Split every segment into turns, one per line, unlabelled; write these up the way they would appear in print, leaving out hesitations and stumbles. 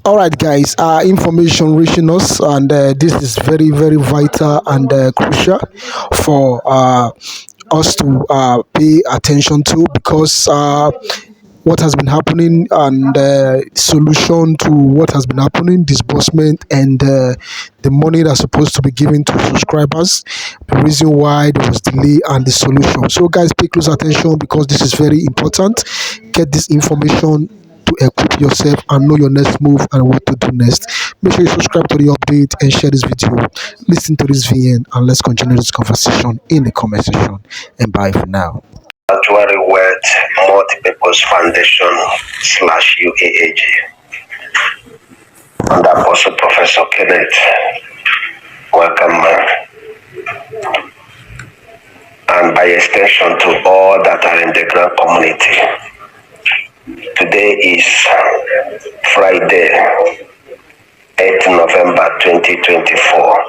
All right, guys. Information reaching us, and this is very, very vital and crucial for us to pay attention to, because what has been happening and solution to what has been happening, disbursement and the money that's supposed to be given to subscribers, the reason why there was delay and the solution. So, guys, pay close attention because this is very important. Get this information to equip yourself and know your next move and what to do next. Make sure you subscribe to the update and share this video. Listen to this VN and let's continue this conversation in the comment section. And bye for now.
Sanctuary Wealth Multipurpose Foundation / UAAG and Apostle Professor Kenneth. Welcome, man. And by extension to all that are in the grand community. Today is Friday, 8th November 2024.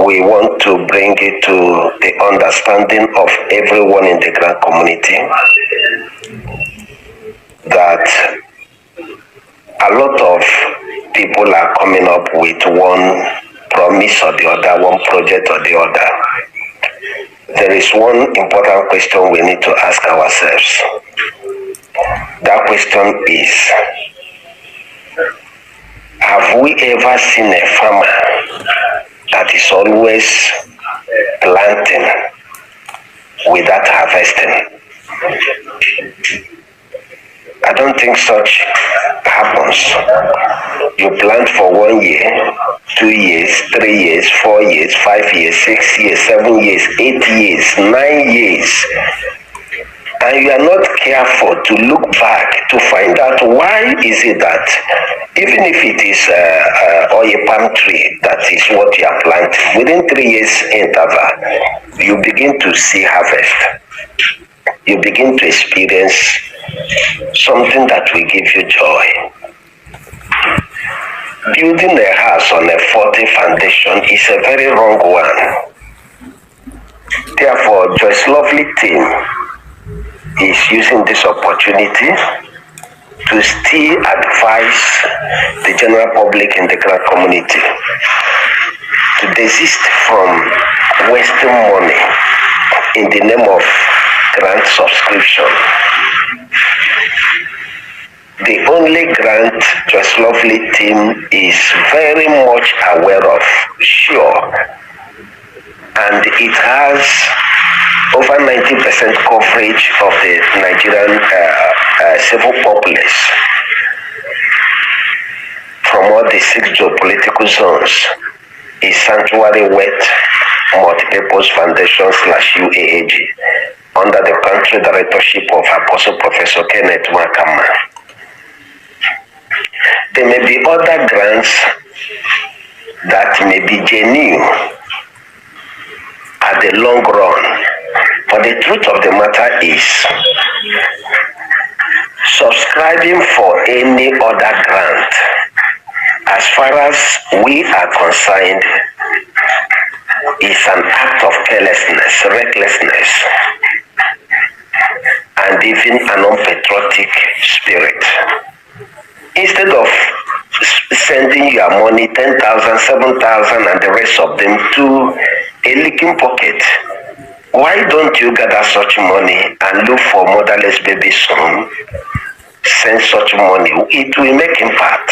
We want to bring it to the understanding of everyone in the grand community that a lot of people are coming up with one promise or the other, one project or the other. There is one important question we need to ask ourselves. That question is, have we ever seen a farmer that is always planting without harvesting? I don't think such happens. You plant for 1 year, 2 years, 3 years, 4 years, 5 years, 6 years, 7 years, 8 years, 9 years, and you are not careful to look back to find out why is it that even if it is or a palm tree that is what you are planting, within 3 years interval, you begin to see harvest. You begin to experience something that will give you joy. Building a house on a faulty foundation is a very wrong one. Therefore, Joyce Lovely team is using this opportunity to still advise the general public in the grand community to desist from wasting money in the name of grant subscription. The only grant Joyce Lovely team is very much aware of, sure, and it has over 90% coverage of the Nigerian civil populace from all the 6 geopolitical zones is Sanctuary Wealth Multipurpose Foundation / UAAG under the country directorship of Apostle Professor Kenneth Wakama. There may be other grants that may be genuine at the long run, but the truth of the matter is subscribing for any other grant, as far as we are concerned, is an act of carelessness, recklessness, and even an unpatriotic spirit. Instead of sending your money, 10,000, 7,000, and the rest of them to a leaking pocket, why don't you gather such money and look for motherless babies soon? Send such money. It will make impact.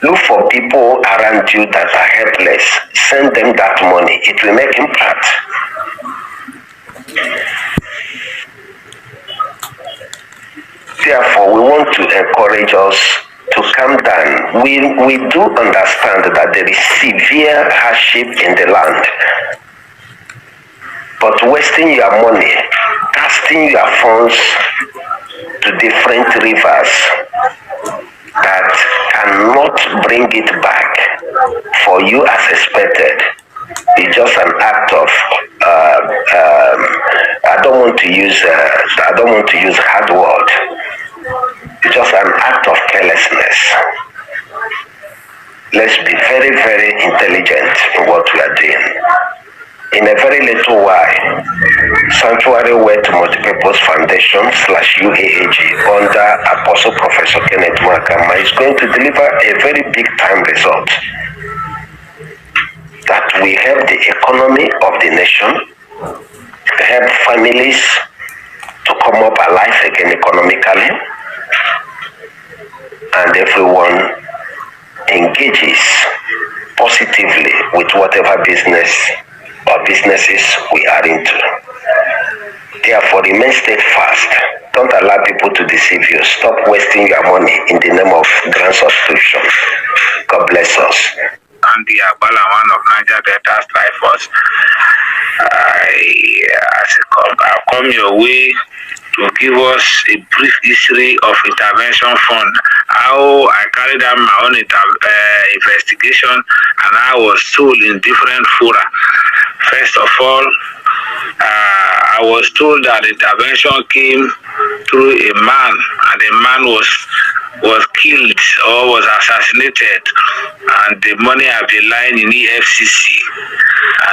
Look for people around you that are helpless. Send them that money. It will make impact. Therefore, we want to encourage us to calm down. We do understand that there is severe hardship in the land. But wasting your money, casting your funds to different rivers that cannot bring it back for you as expected, is just an act of I don't want to use hard word. It's just an act of carelessness. Let's be very, very intelligent in what we are doing. In a very little while, Sanctuary Wealth Multipurpose Foundation / UAAG under Apostle Professor Kenneth Makama is going to deliver a very big time result that will help the economy of the nation, help families to come up alive again economically, and everyone engages positively with whatever business or businesses we are into. Therefore, remain steadfast. Don't allow people to deceive you. Stop wasting your money in the name of grand subscription. God bless us.
I'm the Abalawan of Niger Delta Strikers. I've come your way to give us a brief history of intervention fund, how I carried out my own investigation, and I was told in different fora. First of all, I was told that intervention came through a man, and the man was killed or was assassinated, and the money have been lying in EFCC.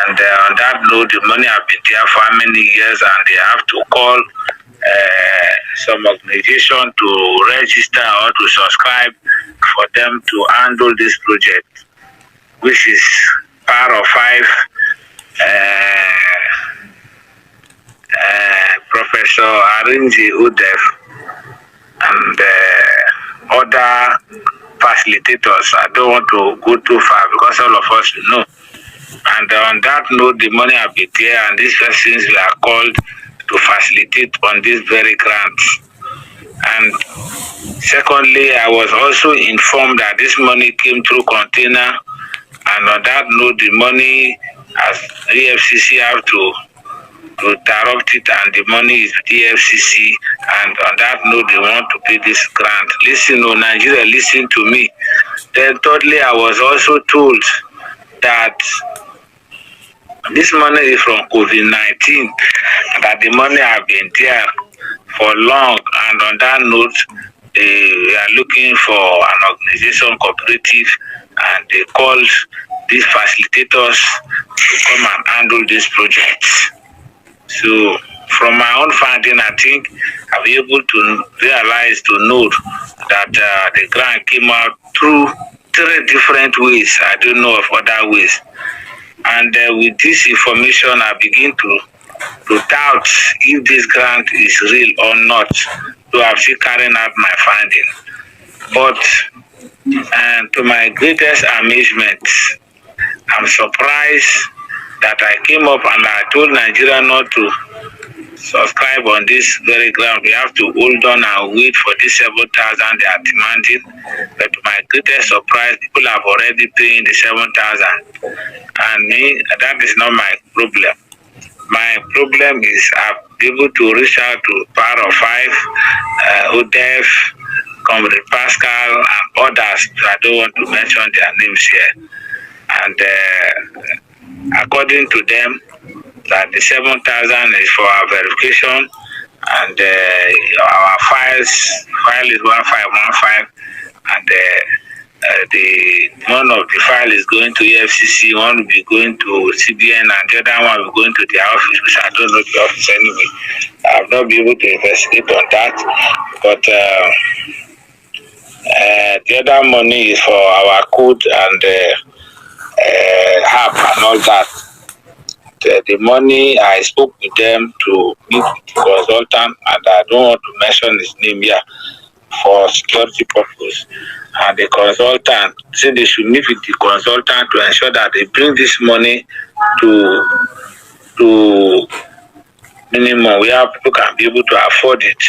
And on that note, the money have been there for how many years, and they have to call some organization to register or to subscribe for them to handle this project, which is part of 5 Professor Arinji Udef and other facilitators. I don't want to go too far because all of us know. And on that note, the money have been there, and these persons were called to facilitate on this very grants. And secondly, I was also informed that this money came through container, and on that note, the money as EFCC have to interrupt it, and the money is EFCC, and on that note, they want to pay this grant. Listen, Nigeria, listen to me. Then thirdly, I was also told that this money is from COVID-19, that the money have been there for long, and on that note, they are looking for an organization cooperative, and they called these facilitators to come and handle this project. So, from my own finding, I think I'll be able to realize, to know that the grant came out through 3 different ways. I don't know of other ways. And with this information, I begin to doubt if this grant is real or not. So I'm still carrying out my finding. But to my greatest amazement, I'm surprised that I came up and I told Nigeria not to subscribe on this very ground. We have to hold on and wait for this 7,000 they are demanding. But to my greatest surprise, people have already paying the 7,000. And me, that is not my problem. My problem is I've been able to reach out to Power of 5, Udef, Comrade Pascal, and others. I don't want to mention their names here. And according to them, that the 7,000 is for our verification, and our file is 1515, and the one of the file is going to EFCC, one will be going to CBN, and the other one will be going to their office, which I don't know the office anyway. I have not been able to investigate on that, but the other money is for our code and app and all that. The money, I spoke with them to meet with the consultant, and I don't want to mention his name here for security purpose. And the consultant said they should meet with the consultant to ensure that they bring this money to minimum where people can be able to afford it.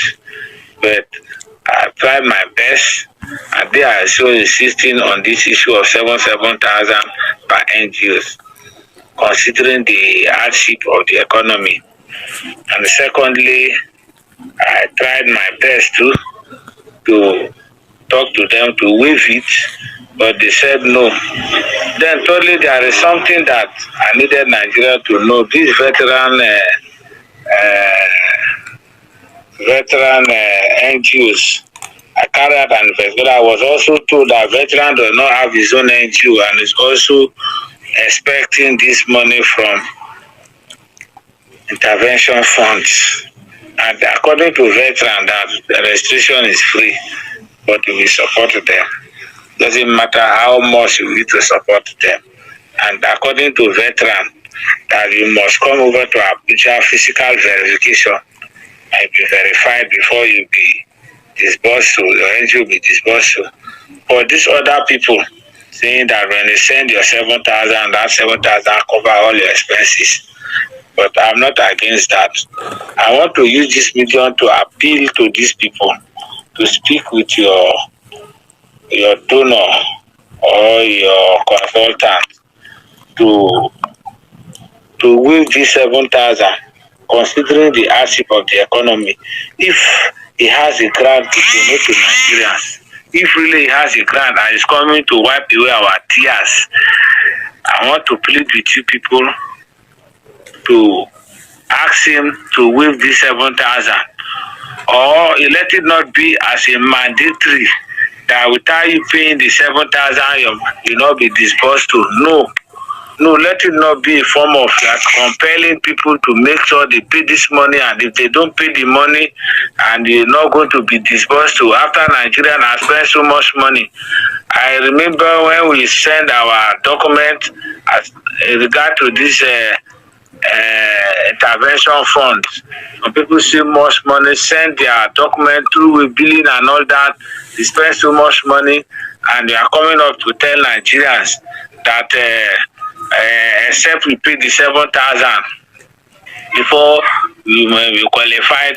But I tried my best, and they are still insisting on this issue of 7,000 per NGOs, considering the hardship of the economy. And secondly, I tried my best to talk to them to waive it, but they said no. Then thirdly, there is something that I needed Nigeria to know. These veteran NGOs, I carried out an investigation. I was also told that veteran does not have his own NGO and is also expecting this money from intervention funds. And according to veteran, that the registration is free, but we support them. Doesn't matter how much you need to support them. And according to veteran, that you must come over to Abuja physical verification and be verified before you be disbursed to your NGO will be disbursed to. But these other people saying that when they send your 7,000, that 7,000 cover all your expenses. But I'm not against that. I want to use this medium to appeal to these people to speak with your donor or your consultant to waive this 7,000, considering the hardship of the economy. If he has a grant to donate to Nigerians, if really he has a grant and is coming to wipe away our tears, I want to plead with you people to ask him to waive this 7,000, or let it not be as a mandatory that without you paying the 7,000 you will not be disbursed to. No, let it not be a form of that compelling people to make sure they pay this money, and if they don't pay the money and you're not going to be disbursed to after Nigeria has spent so much money. I remember when we send our document as in regard to this intervention fund. Some people see much money, send their document through with billing and all that. They spend so much money, and they are coming up to tell Nigerians that except we pay the 7,000 before we may be qualified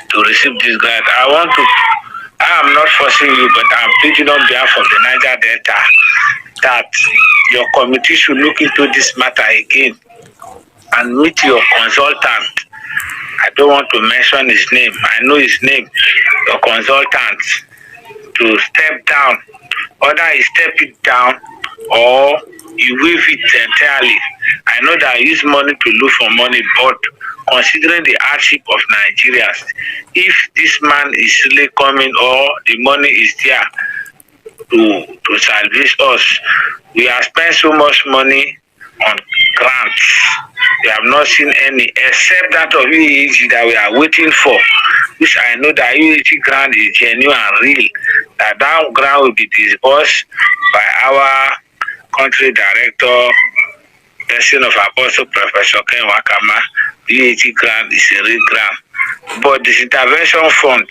to receive this grant. I am not forcing you, but I'm pleading on behalf of the Niger Delta that your committee should look into this matter again and meet your consultant. I don't want to mention his name. I know his name. Your consultant to step down. Either he step it down or you waive it entirely. I know that I use money to look for money, but considering the hardship of Nigerians, if this man is really coming or the money is there to salvage us, we have spent so much money on grants. We have not seen any except that of UAAG that we are waiting for, which I know that UAAG grant is genuine and real. That grant will be disbursed by our country director, person of Apostle Professor Ken Wakama. UAAG grant is a real grant. But this intervention fund,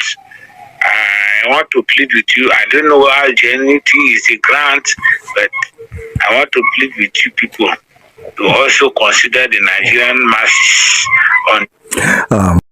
I want to plead with you. I don't know how genuinity is a grant, but I want to plead with you people to also consider the Nigerian masses on